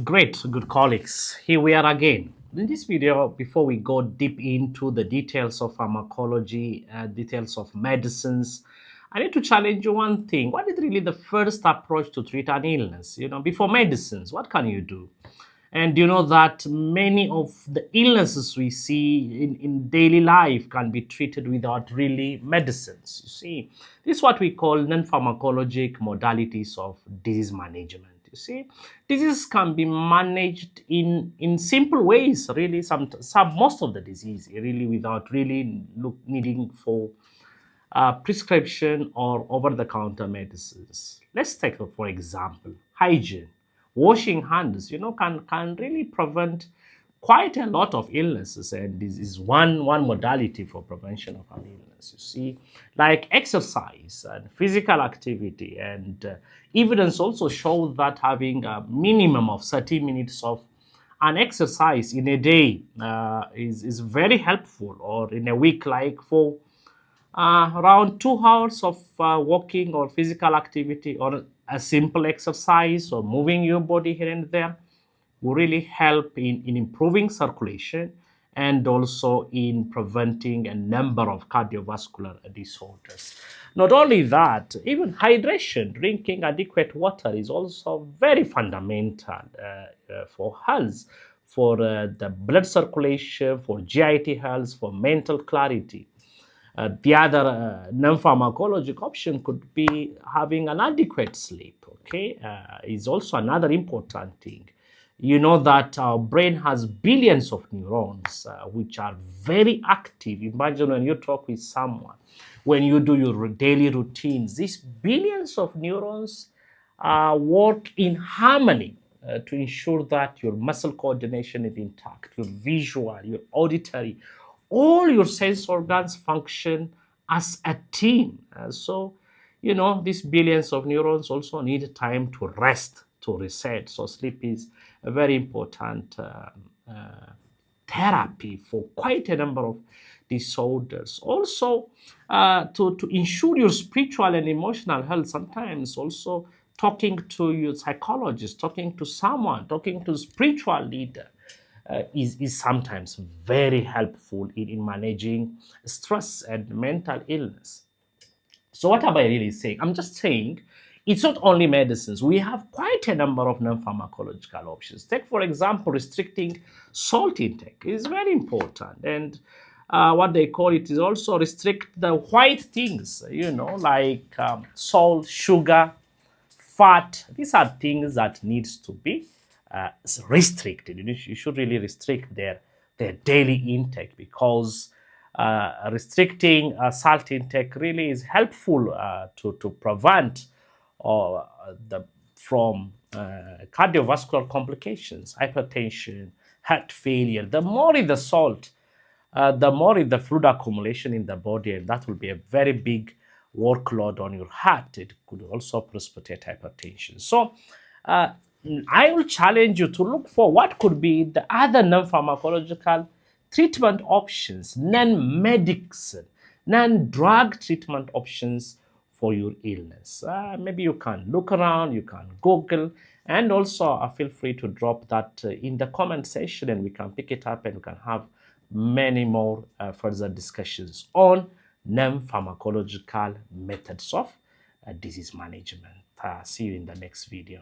Great, good colleagues. Here we are again. In this video, before we go deep into the details of pharmacology, details of medicines, I need to challenge you one thing. What is really the first approach to treat an illness? Before medicines, what can you do? And you know that many of the illnesses we see in daily life can be treated without really medicines. You see, this is what we call non-pharmacologic modalities of disease management. You see, disease can be managed in simple ways, really, most of the disease, really, without really needing for prescription or over-the-counter medicines. Let's take, for example, hygiene. Washing hands, can really prevent quite a lot of illnesses, and this is one modality for prevention of an illness. You see, like exercise and physical activity, and evidence also shows that having a minimum of 30 minutes of an exercise in a day is very helpful, or in a week, like for around 2 hours of walking or physical activity or a simple exercise or moving your body here and there will really help in improving circulation and also in preventing a number of cardiovascular disorders. Not only that, even hydration, drinking adequate water is also very fundamental for health, for the blood circulation, for GIT health, for mental clarity. The other non-pharmacological option could be having an adequate sleep. Okay, is also another important thing. You know that our brain has billions of neurons which are very active. Imagine when you talk with someone, when you do your daily routines, these billions of neurons work in harmony to ensure that your muscle coordination is intact, your visual, your auditory, all your sense organs function as a team. These billions of neurons also need time to rest, to reset. So sleep is a very important therapy for quite a number of disorders. Also, to ensure your spiritual and emotional health, sometimes also talking to your psychologist, talking to someone, talking to a spiritual leader is sometimes very helpful in managing stress and mental illness. So what am I really saying? I'm just saying it's not only medicines. We have quite a number of non-pharmacological options. Take, for example, restricting salt intake is very important. And what they call it is also restrict the white things, like salt, sugar, fat. These are things that needs to be restricted. You should really restrict their daily intake, because restricting salt intake really is helpful to prevent from cardiovascular complications, hypertension, heart failure. The more in the salt, the more in the fluid accumulation in the body, and that will be a very big workload on your heart. It could also precipitate hypertension. So I will challenge you to look for what could be the other non-pharmacological treatment options, non-medicine, non-drug treatment options for your illness. Maybe you can look around, you can Google, and also feel free to drop that in the comment section, and we can pick it up and we can have many more further discussions on non-pharmacological methods of disease management. See you in the next video.